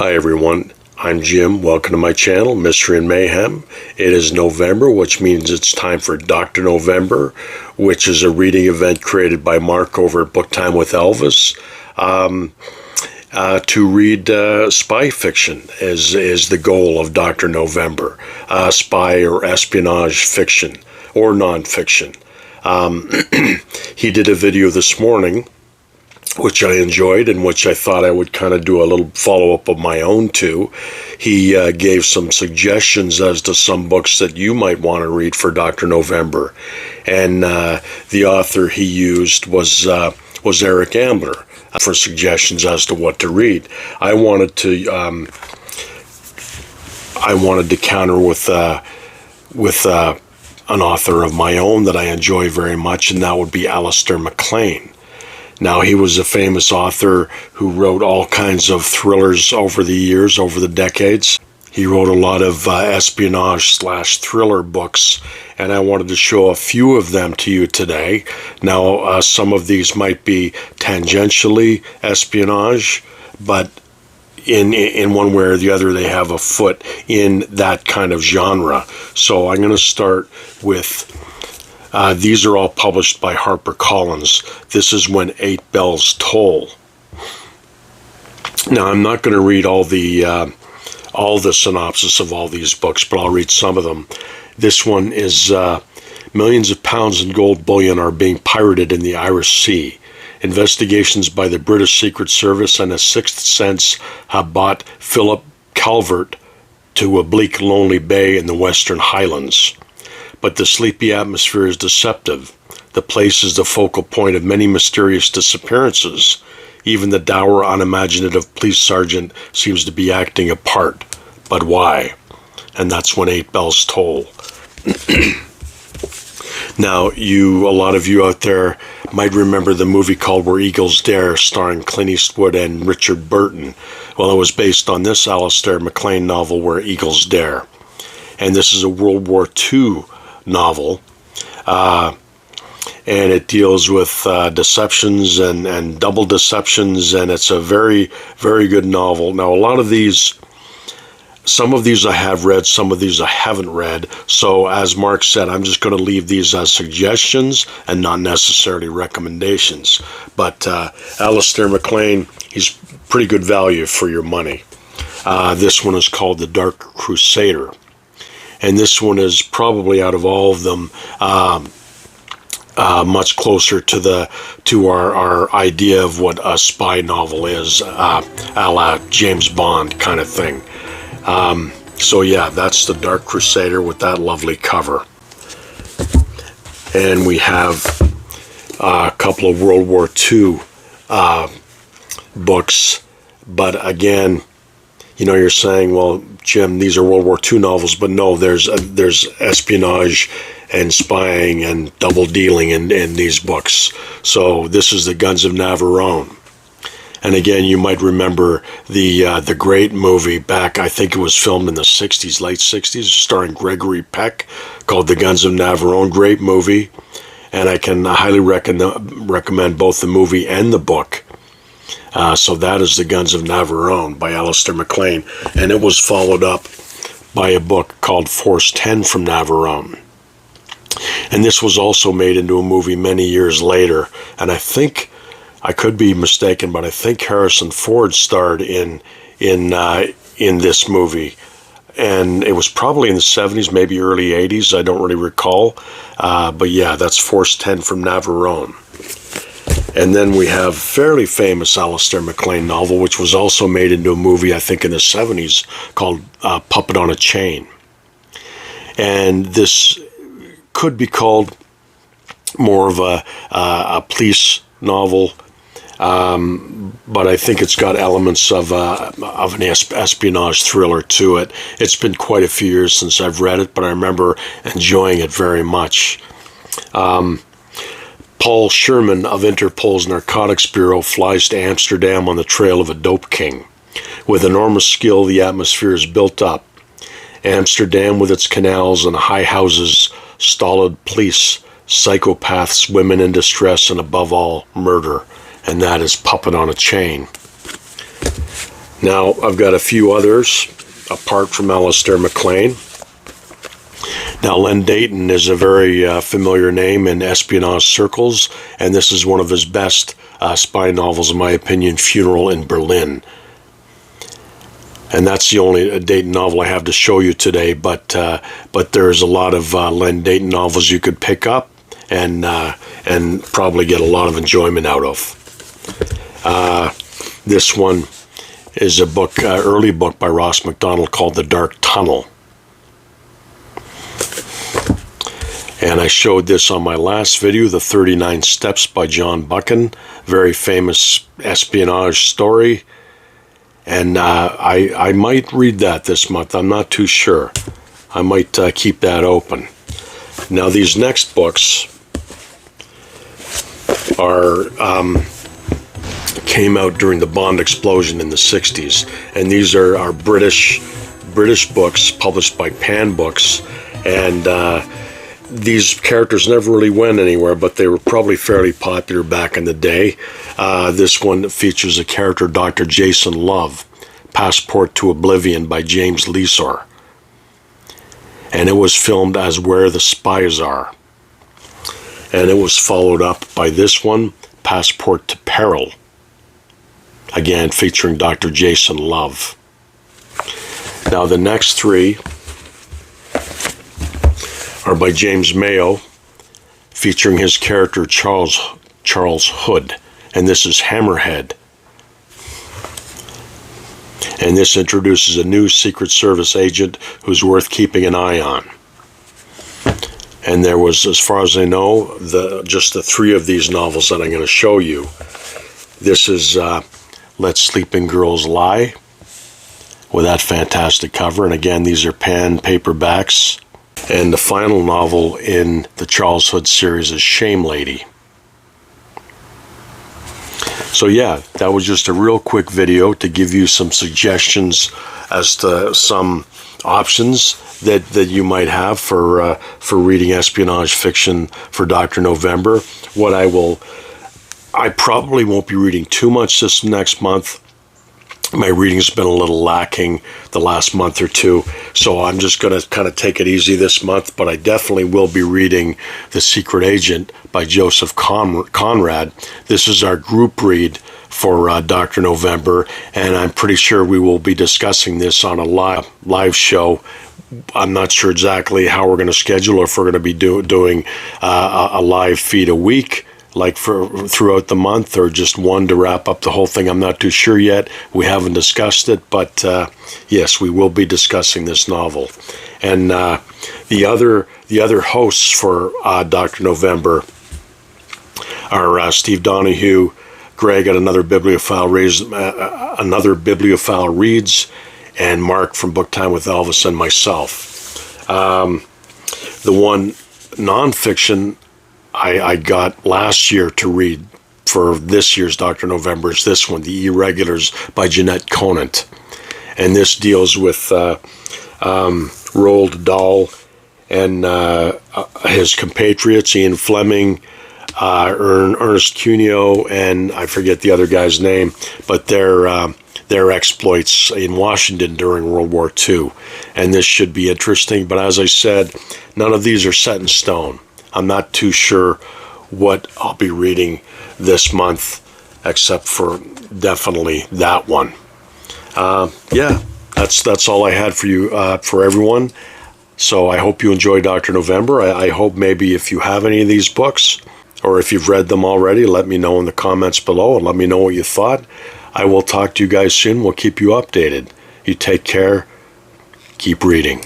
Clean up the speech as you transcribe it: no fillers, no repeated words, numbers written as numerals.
Hi everyone, I'm Jim. Welcome to my channel, Mystery and Mayhem. It is November, which means it's time for Dr. November, which is a reading event created by Mark over at Book Time with Elvis. To read spy fiction is the goal of Dr. November. Spy or espionage fiction or nonfiction. He did a video this morning which I enjoyed and which I thought I would kind of do a little follow-up of my own to. He gave some suggestions as to some books that you might want to read for Dr. November. And the author he used was Eric Ambler for suggestions as to what to read. I wanted to counter with an author of my own that I enjoy very much, and that would be Alistair MacLean. Now, he was a famous author who wrote all kinds of thrillers over the years, over the decades. He wrote a lot of espionage/thriller books, and I wanted to show a few of them to you today. Now, some of these might be tangentially espionage, but in one way or the other, they have a foot in that kind of genre. So I'm going to start with... these are all published by HarperCollins. This is When Eight Bells Toll. Now, I'm not going to read all the synopsis of all these books, but I'll read some of them. This one is millions of pounds in gold bullion are being pirated in the Irish Sea. Investigations by the British Secret Service and a Sixth Sense have brought Philip Calvert to a bleak, lonely bay in the Western Highlands. But the sleepy atmosphere is deceptive. The place is the focal point of many mysterious disappearances. Even the dour, unimaginative police sergeant seems to be acting a part. But why? And that's When Eight Bells Toll. Now, a lot of you out there might remember the movie called Where Eagles Dare, starring Clint Eastwood and Richard Burton. Well, it was based on this Alistair MacLean novel, Where Eagles Dare. And this is a World War II novel, and it deals with deceptions and double deceptions, and it's a very, very good novel. Now, a lot of these, some of these I have read, some of these I haven't read, so as Mark said, I'm just going to leave these as suggestions and not necessarily recommendations. But Alistair MacLean, he's pretty good value for your money. This one is called The Dark Crusader. And this one is probably, out of all of them, much closer to our idea of what a spy novel is, a la James Bond kind of thing. So yeah, that's The Dark Crusader with that lovely cover. And we have a couple of World War II books, but again, you're saying, well, Jim, these are World War II novels, but no, there's espionage and spying and double dealing in these books. So this is the Guns of Navarone. And again, you might remember the great movie back, I think it was filmed in the 60s, late 60s, starring Gregory Peck, called The Guns of Navarone. Great movie. And I can highly recommend both the movie and the book. So that is The Guns of Navarone by Alistair MacLean, and it was followed up by a book called Force 10 from Navarone. And this was also made into a movie many years later, and I think, I could be mistaken, but I think Harrison Ford starred in this movie. And it was probably in the 70s, maybe early 80s, I don't really recall. But yeah, that's Force 10 from Navarone. And then we have a fairly famous Alistair MacLean novel, which was also made into a movie, I think in the 70s, called Puppet on a Chain. And this could be called more of a police novel, but I think it's got elements of an espionage thriller to it. It's been quite a few years since I've read it, but I remember enjoying it very much. Paul Sherman of Interpol's Narcotics Bureau flies to Amsterdam on the trail of a dope king. With enormous skill, the atmosphere is built up. Amsterdam, with its canals and high houses, stolid police, psychopaths, women in distress, and above all, murder. And that is Puppet on a Chain. Now, I've got a few others apart from Alistair MacLean. Now, Len Deighton is a very familiar name in espionage circles, and this is one of his best spy novels, in my opinion, Funeral in Berlin. And that's the only Deighton novel I have to show you today, but there's a lot of Len Deighton novels you could pick up and probably get a lot of enjoyment out of. This one is a book, early book by Ross MacDonald called The Dark Tunnel. And I showed this on my last video, The 39 Steps by John Buchan, very famous espionage story. And I might read that this month. I'm not too sure. I might keep that open. Now, these next books came out during the Bond explosion in the 60s. And these are British books published by Pan Books. And these characters never really went anywhere, but they were probably fairly popular back in the day. This one features a character, Dr. Jason Love, Passport to Oblivion by James Leesor. And it was filmed as Where the Spies Are. And it was followed up by this one, Passport to Peril, again featuring Dr. Jason Love. Now, the next three are by James Mayo, featuring his character Charles Hood, and this is Hammerhead. And this introduces a new Secret Service agent who's worth keeping an eye on. And there was, as far as I know, just the three of these novels that I'm going to show you. This is Let Sleeping Girls Lie, with that fantastic cover. And again, these are Pan paperbacks. And the final novel in the Charles Hood series is Shame Lady. So yeah, that was just a real quick video to give you some suggestions as to some options that you might have for reading espionage fiction for Dr. November. I probably won't be reading too much this next month. My reading's been a little lacking the last month or two, so I'm just going to kind of take it easy this month, but I definitely will be reading The Secret Agent by Joseph Conrad. This is our group read for Dr. November, and I'm pretty sure we will be discussing this on a live show. I'm not sure exactly how we're going to schedule, or if we're going to be doing a live feed a week, like throughout the month, or just one to wrap up the whole thing. I'm not too sure yet. We haven't discussed it, but yes, we will be discussing this novel. And the other hosts for Dr. November are Steve Donahue, Greg at Another Bibliophile Reads, and Mark from Book Time with Elvis, and myself. The one nonfiction I got last year to read for this year's Dr. November is this one, The Irregulars by Jeanette Conant. And this deals with Roald Dahl and his compatriots, Ian Fleming, Ernest Cuneo, and I forget the other guy's name, but their exploits in Washington during World War II. And this should be interesting, but as I said, none of these are set in stone. I'm not too sure what I'll be reading this month, except for definitely that one. Yeah, that's all I had for you, for everyone. So I hope you enjoy Dr. November. I hope maybe if you have any of these books, or if you've read them already, let me know in the comments below, and let me know what you thought. I will talk to you guys soon. We'll keep you updated. You take care. Keep reading.